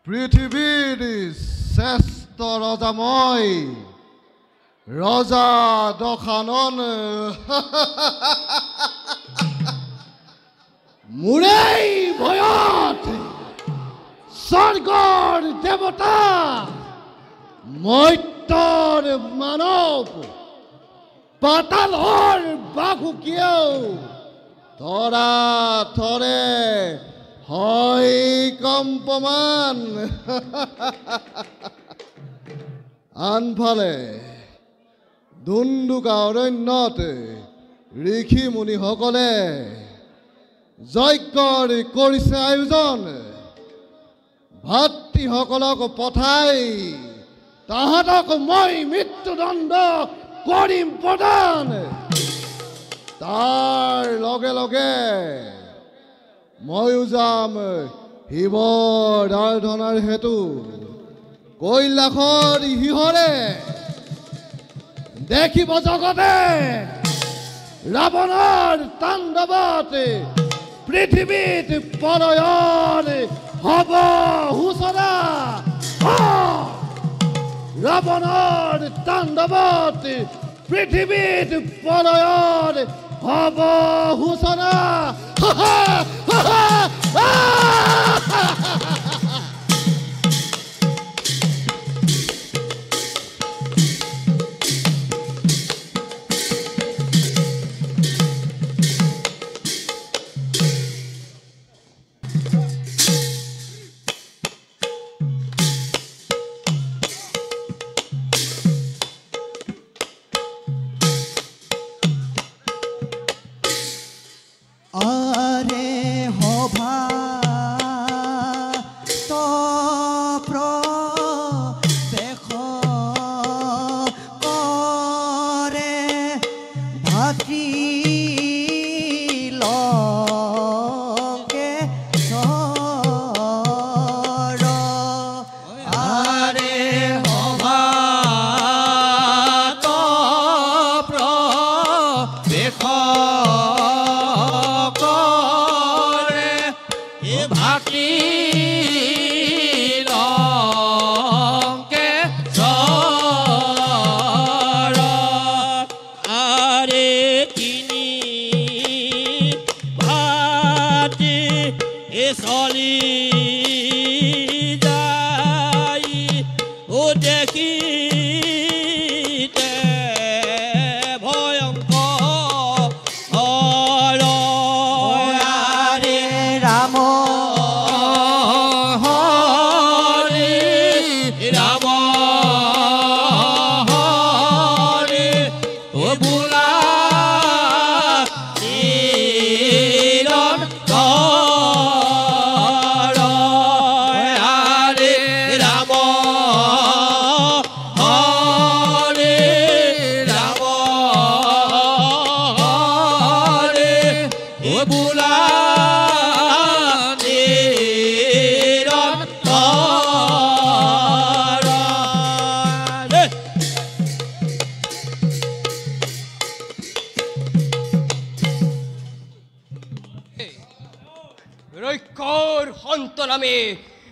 পৃথিবীৰ শ্ৰেষ্ঠ ৰজা মই ৰজা দখানন মুৰেই ভয়ত স্বৰ্গৰ দেৱতা মৰ্ত্যৰ মানৱ পাতালৰ বাহুকীয়েও তৰা থৰে হয় কম্পমান আনফালে দুন্দুকা অৰণ্যত ঋষি মুনিসকলে যজ্ঞৰ কৰিছে আয়োজন ভাতৃসকলক পঠাই তাহাঁতক মই মৃত্যুদণ্ড কৰিম প্ৰদান তাৰ লগে লগে ময়ো যাম শিৱৰ আৰাধনাৰ হেতু কৈলাসৰ শিহৰে দেখিব জগতে ৰাৱণৰ তাণ্ডৱত পৃথিৱীত প্ৰলয়ৰ হ'ব সূচনা ৰাৱণৰ তাণ্ডৱত পৃথিৱীত প্ৰলয়ৰ হ'ব সূচনা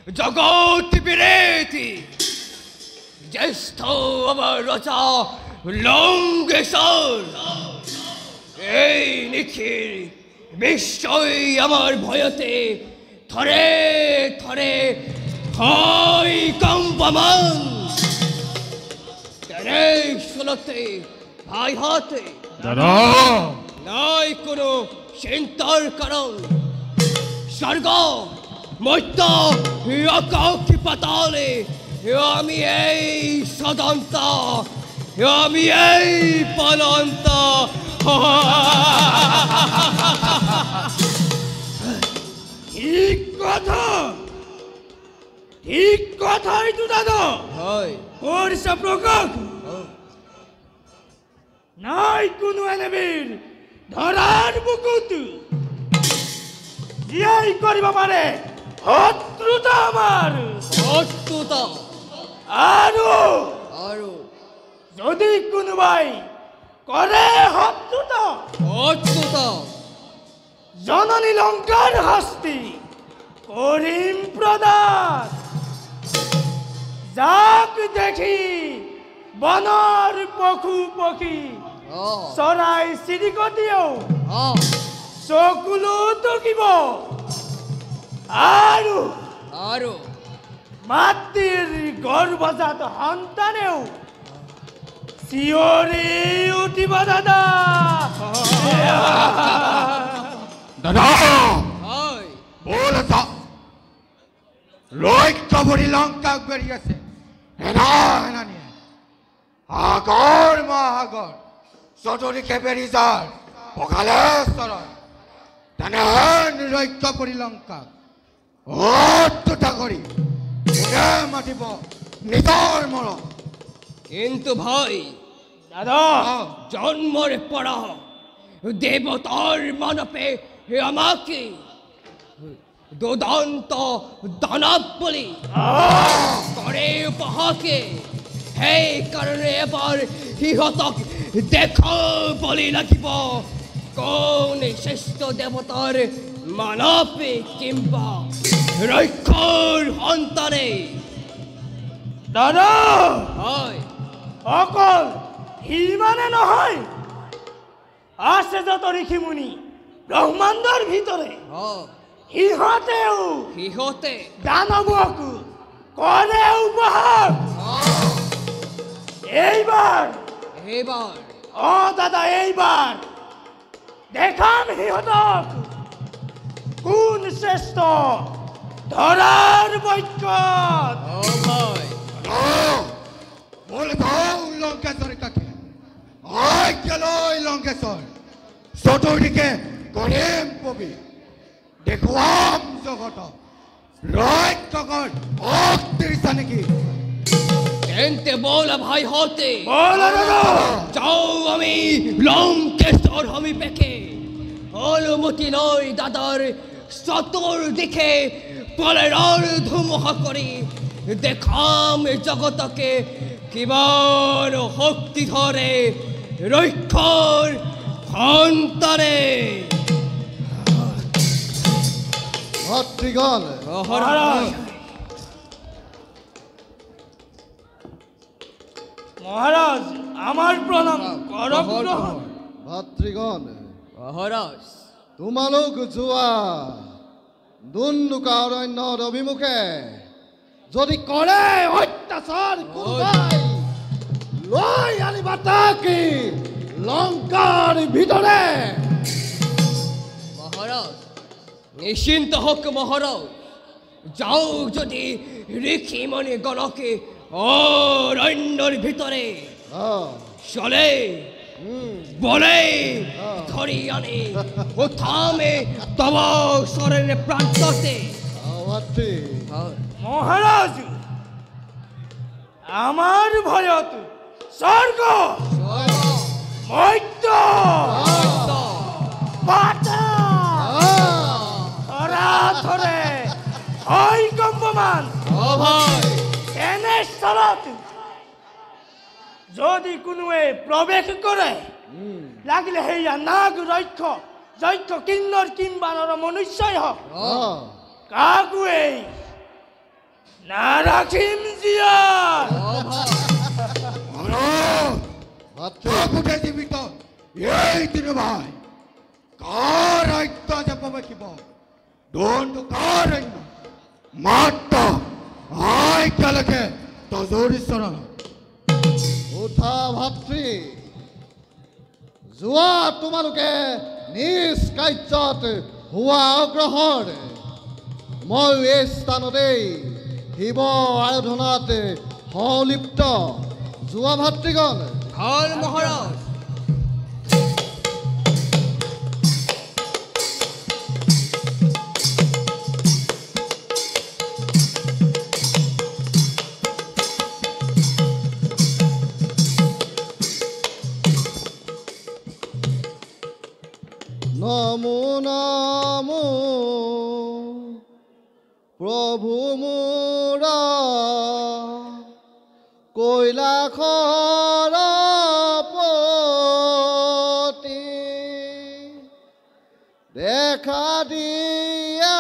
জগৎ বিৰেতি জ্যেষ্ঠ আমাৰ ৰজা লংকেশ্বৰ এই নিখিৰ বিশ্বই আমাৰ ভয়তে থৰে থৰে হয় কম্পমান তেনে শুনতে ভাই হাতে নাই কোনো চিন্তাৰ কাৰণ স্বৰ্গ মধ্য আকাশী পাতালে আমি এই সদন্ত আমি এই পলন্ত ঠিক কথাই তো দাদা হয় কৰিছে প্ৰকাশ নাই কোনো এনেবীৰ ধৰাৰ বুকুত জীয়াই কৰিব পাৰে শত্ৰুতা আমাৰ শত্ৰুতা আৰু যদি কোনোবাই কৰে শত্ৰুতা জননী লংকাৰ শাস্তি কৰিম প্ৰদান যাক দেখি বনৰ পশু পক্ষী চৰাই চিৰিকটিও চকুলো টকিব আৰু মাতৃৰ গৰ্ভজাত সন্তানেও চিঞৰি উঠিব দাদা দাদা বল এটা লক্ষ্য ভৰি লংকাক বেৰি আছে হেনানিয়ে সাগৰ মহাসাগৰ চতুৰিকে বেৰি যাৰ পখালেশ্বৰৰ তেনেহেন লক্ষ্য ভৰি লংকাক অটুটা কৰি কোনে মাতিব নিজৰ মৰম কিন্তু ভাই দাদা জন্মর পড়া দেবতার মানপে আমাকে দুদন্ত দানব বলি করে উপহাকে সেই কারণে এবার সিহঁতক দেখা বলি লাগিব কোন শ্রেষ্ঠ দেবতার মানপে কিংবা রক্ষর সন্তানে দাদা হয় অকল সিমানে নহয় আছে যত ঋষিমুনি ব্ৰহ্মাণ্ডৰ ভিতৰে সিহঁতে দানৱক কৰে উপহাস এইবাৰ দাদা এইবাৰ দেখাম সিহঁতক কোন শ্ৰেষ্ঠ ধৰাৰ বৈক্ষত বলে দাও লঙ্কেশ্বরের কাছে আয় গেল লঙ্কেশ্বর চতুর্দিকে করিম পবি দেখুয়াম জগত রক্ষকর অক্তিরিসা নাকি এনতে বল ভাই হতে দাদা যাও আমি লঙ্কেশ্বর হমি পেকে অনুমতি নয় দাদার চতুর দিকে পলের ধুমুহা করি দেখাম জগতকে কিমান শক্তি ধরে রক্ষর সন্তানে ভাতৃগণ মহারাজ আমার প্ৰণাম কৰক গ্ৰহণ ভাতৃগণ মহাৰাজ তোমালোক যোৱা দুন্দুকা অৰণ্যৰ অভিমুখে যদি কৰে অত্যাচাৰ কোনোবাই লৈ আনিবা তাকে লংকাৰ ভিতৰে মহারাজ নিশ্চিন্ত হোক মহারাজ যাও যদি ঋষিমণি গণকে অরণ্যর ভিতরে চলে বলে ধরি আনে ও থামে তব শরণে প্রান্ততে মহারাজ আমার ভয়ত স্বর্গ মৈত্য ধরে হয় কম্পমান এনে স্থলত যদি কোনোৱে প্ৰৱেশ কৰে লাগিলে সেয়া নাগ ৰক্ষ যক্ষ কিন্নৰ কিম্বানৰ মনুষ্যই হওক কাকোৱেই নাৰাখিম জীয়াত গোটেই জীৱিত এই তিনি ভাই কাৰ আজ্ঞ যাব লাগিব দণ্ডু কাৰ অন্য মাত্ৰ আজ্ঞালৈকে তজৰি চৰণ উঠা ভাতৃ যোৱা তোমালোকে নিজ কাৰ্যত হোৱা অগ্ৰসৰ মই এই স্থানতেই শিৱ আৰাধনাত সংলিপ্ত যোৱা ভাতৃগণ ভাল মহাৰাজ নমো নমো প্ৰভু মোৰ কৈলাসৰ পতি দেখা দিয়া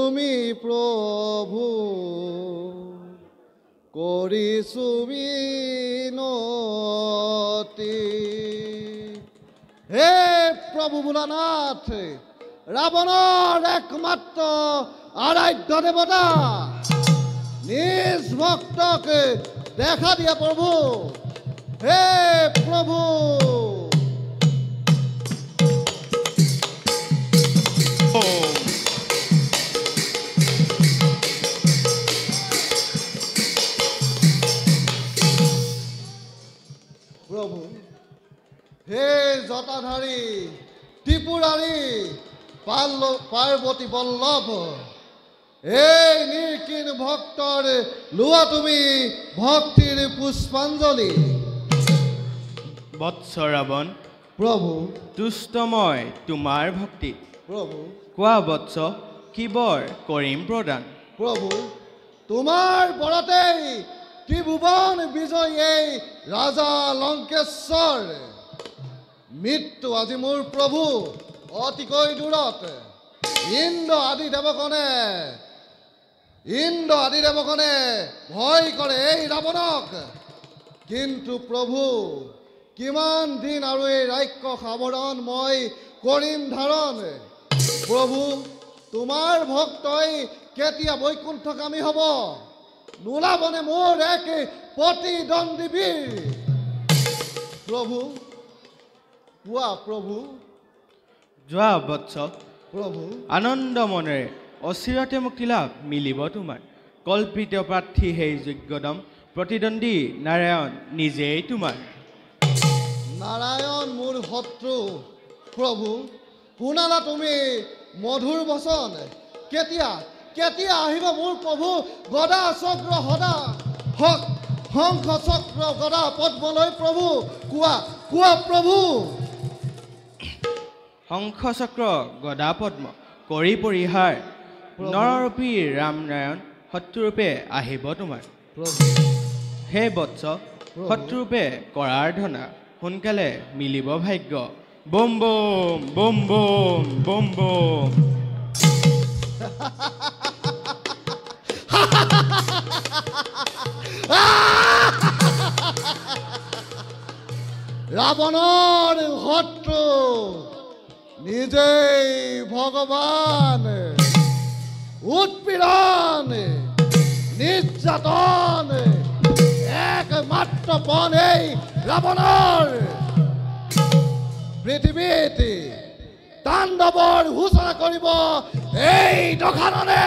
তুমি প্ৰভু কৰিছো বিনতি। হে প্ৰভু ভোলানাথ, ৰাৱণৰ একমাত্ৰ আৰাধ্য দেৱতা, নিজ ভক্তক দেখা দিয়া প্ৰভু। হে প্ৰভু, প্ৰভু, হে জটাধাৰী ত্ৰিপুৰাৰী পাৰ্বতী বল্লভ, এই নিৰ্কিন ভক্তৰ লোৱা তুমি ভক্তিৰ পুষ্পাঞ্জলি। বৎস ৰাৱণ, প্ৰভু, তুষ্ট মই তোমাৰ ভক্তিত। প্ৰভু, কোৱা বৎস, কি বৰ কৰিম প্ৰদান? প্ৰভু, তোমাৰ বৰতেই ত্ৰিভুৱন বিজয়ী এই ৰাজা লংকেশ্বৰ মৃত্যু আজি মোৰ প্ৰভু অতিকৈ দূৰত। ইন্দ্ৰ আদি দেৱগণে ভয় কৰে এই ৰাৱণক, কিন্তু প্ৰভু কিমান দিন আৰু এই ৰাক্ষস আৱৰণ মই কৰিম ধাৰণ। প্ৰভু, তোমাৰ ভক্তই কেতিয়া বৈকুণ্ঠগামী হ'ব? নোলাবনে মোৰ এক প্ৰতিদ্বন্দ্বী বীৰ? প্ৰভু, কোৱা প্ৰভু। যোৱা বৎস, প্ৰভু, আনন্দ মনেৰে অচিৰতে মুক্তি লাভ মিলিব তোমাৰ। কল্পিত প্ৰাৰ্থী সেই যোগ্যদম, প্ৰতিদ্বন্দ্বী নাৰায়ণ নিজেই তোমাৰ। নাৰায়ণ মোৰ শত্ৰু। প্ৰভু, শুনালা তুমি মধুৰ বচন, কেতিয়া কেতিয়া আহিব মোৰ প্ৰভু গদা চক্ৰ সদা শংখ চক্ৰ গদা পদ্মলৈ? প্ৰভু, কোৱা কোৱা প্ৰভু। শংখ চক্ৰ গদা পদ্ম কৰি পৰিহাৰ, নৰৰূপী ৰাম নাৰায়ণ শত্ৰুৰূপে আহিব তোমাৰ। প্ৰভু, হে বৎস, শত্ৰুৰূপে কৰাৰ ধনা, সোনকালে মিলিব ভাগ্য। বম বম বম বম বম বম। ৰাৱণৰ শত্ৰু নিজেই ভগৱান, উৎপীড়ন নিৰ্যাতন একমাত্ৰ পণ এই ৰাৱণৰ। পৃথিৱীত তাণ্ডৱৰ সূচনা কৰিব এই দোকাননে।